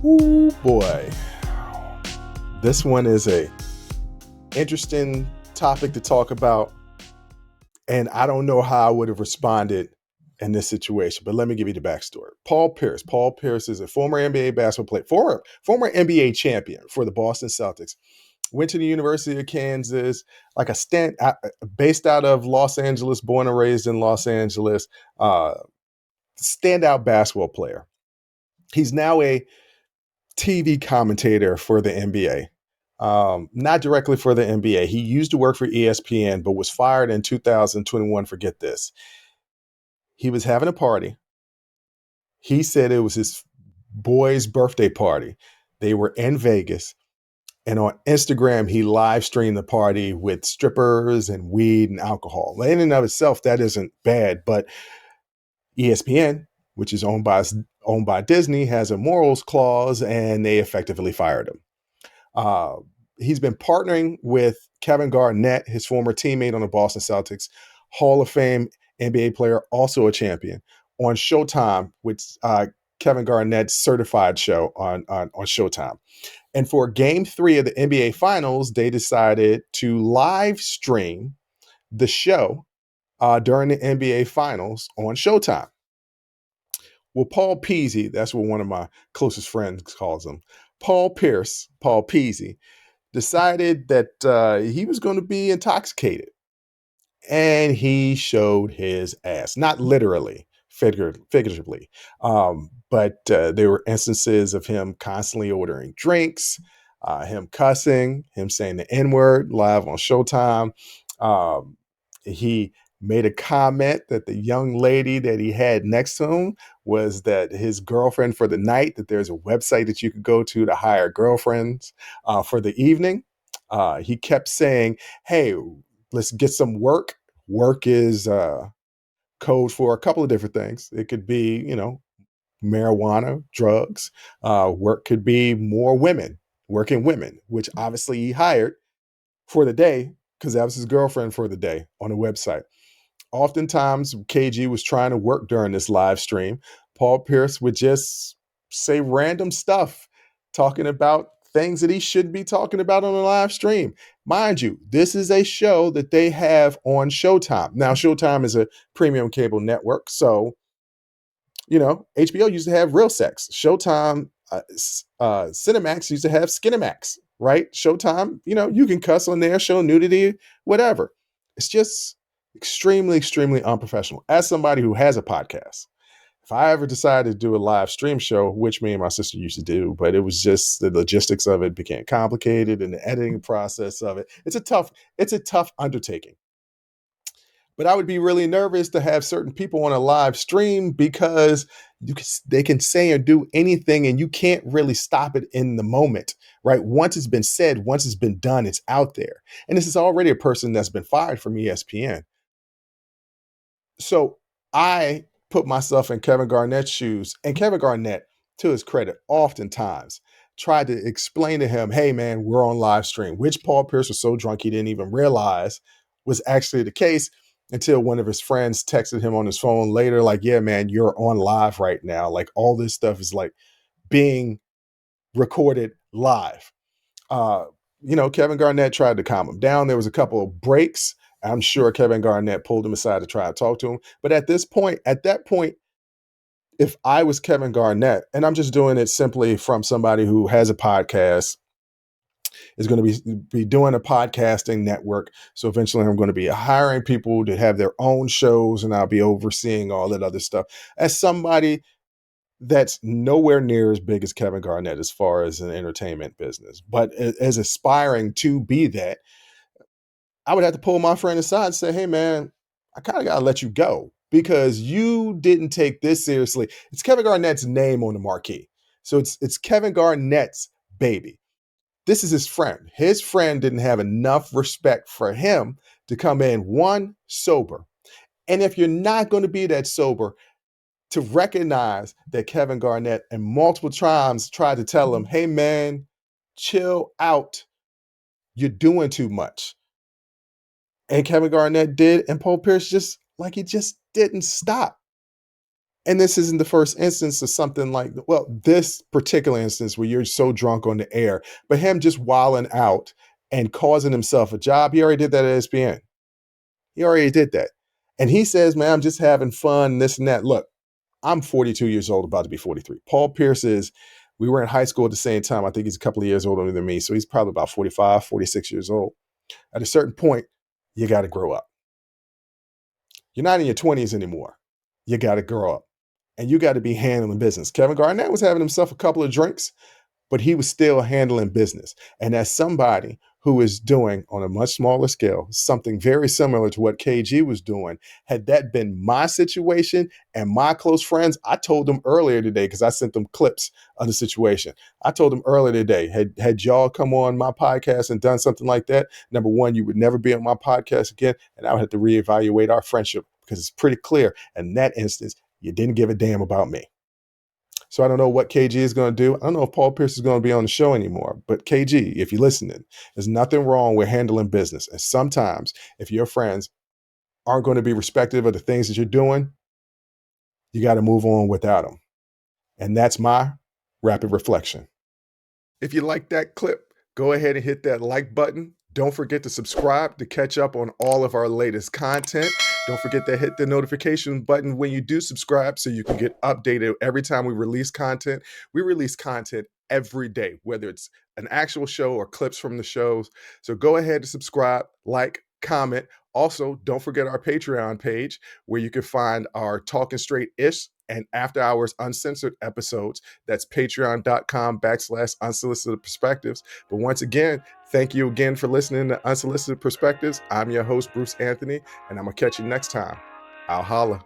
Ooh, boy. This one is a interesting topic to talk about, and I don't know how I would have responded in this situation, but let me give you the backstory. PaulPierce. PaulPierce is a former NBA basketball player, former NBA champion for the Boston Celtics. Went to the University of Kansas, like based out of Los Angeles, born and raised in Los Angeles, standout basketball player. He's now a TV commentator for the NBA. Not directly for the NBA. He used to work for ESPN, but was fired in 2021. Forget this. He was having a party. He said it was his boy's birthday party. They were in Vegas. And on Instagram, he live streamed the party with strippers and weed and alcohol. In and of itself, that isn't bad. But ESPN, which is owned by Disney, has a morals clause, and they effectively fired him. He's been partnering with Kevin Garnett, his former teammate on the Boston Celtics, Hall of Fame NBA player, also a champion, on Showtime, with Kevin Garnett's certified show on Showtime. And for Game 3 of the NBA Finals, they decided to live stream the show during the NBA Finals on Showtime. Well, Paul Peasy, that's what one of my closest friends calls him, PaulPierce, Paul Peasy, decided that he was going to be intoxicated. And he showed his ass, not literally, figuratively. But there were instances of him constantly ordering drinks, him cussing, him saying the N-word live on Showtime. He made a comment that the young lady that he had next to him was that his girlfriend for the night, that there's a website that you could go to hire girlfriends for the evening. He kept saying, hey, let's get some work. Work is code for a couple of different things. It could be, marijuana, drugs. Work could be more women, working women, which obviously he hired for the day because that was his girlfriend for the day on the website. Oftentimes, KG was trying to work during this live stream. PaulPierce would just say random stuff, talking about things that he shouldn't be talking about on a live stream. Mind you, this is a show that they have on Showtime. Now, Showtime is a premium cable network, so, HBO used to have real sex. Showtime, Cinemax used to have Skinemax, right? Showtime, you can cuss on there, show nudity, whatever. It's just extremely, extremely unprofessional. As somebody who has a podcast, if I ever decided to do a live stream show, which me and my sister used to do, but it was just the logistics of it became complicated and the editing process of it. It's a tough undertaking. But I would be really nervous to have certain people on a live stream because they can say or do anything and you can't really stop it in the moment, right? Once it's been said, once it's been done, it's out there. And this is already a person that's been fired from ESPN. So I put myself in Kevin Garnett's shoes, and Kevin Garnett, to his credit, oftentimes tried to explain to him, hey man, we're on live stream, which PaulPierce was so drunk he didn't even realize was actually the case until one of his friends texted him on his phone later, like, yeah, man, you're on live right now. Like all this stuff is like being recorded live. Kevin Garnett tried to calm him down. There was a couple of breaks. I'm sure Kevin Garnett pulled him aside to try to talk to him. But at that point, if I was Kevin Garnett, and I'm just doing it simply from somebody who has a podcast, is going to be doing a podcasting network. So eventually I'm going to be hiring people to have their own shows, and I'll be overseeing all that other stuff. As somebody that's nowhere near as big as Kevin Garnett as far as an entertainment business, but as aspiring to be that, I would have to pull my friend aside and say, hey, man, I kind of got to let you go because you didn't take this seriously. It's Kevin Garnett's name on the marquee. So it's Kevin Garnett's baby. This is his friend. His friend didn't have enough respect for him to come in, one, sober. And if you're not going to be that sober, to recognize that Kevin Garnett and multiple times tried to tell him, hey, man, chill out. You're doing too much. And Kevin Garnett did, and PaulPierce just didn't stop. And this isn't the first instance of something like, well, this particular instance where you're so drunk on the air, but him just wilding out and causing himself a job. He already did that at ESPN. He already did that. And he says, man, I'm just having fun, this and that. Look, I'm 42 years old, about to be 43. PaulPierce is, we were in high school at the same time. I think he's a couple of years older than me. So he's probably about 45, 46 years old. At a certain point, you got to grow up. You're not in your 20s anymore. You got to grow up and you got to be handling business. Kevin Garnett was having himself a couple of drinks, but he was still handling business. And as somebody who is doing on a much smaller scale something very similar to what KG was doing, had that been my situation and my close friends, I told them earlier today, because I sent them clips of the situation. I told them earlier today, had y'all come on my podcast and done something like that, number one, you would never be on my podcast again, and I would have to reevaluate our friendship, because it's pretty clear in that instance, you didn't give a damn about me. So I don't know what KG is going to do. I don't know if PaulPierce is going to be on the show anymore. But KG, if you're listening, there's nothing wrong with handling business. And sometimes if your friends aren't going to be respective of the things that you're doing, you got to move on without them. And that's my rapid reflection. If you like that clip, go ahead and hit that like button. Don't forget to subscribe to catch up on all of our latest content. Don't forget to hit the notification button when you do subscribe so you can get updated every time we release content. We release content every day, whether it's an actual show or clips from the shows. So go ahead and subscribe, like, comment. Also, don't forget our Patreon page where you can find our Talking Straight-ish and After Hours Uncensored episodes. That's patreon.com/unsolicited perspectives. But once again, thank you again for listening to Unsolicited Perspectives. I'm your host, Bruce Anthony, and I'm going to catch you next time. I'll holla.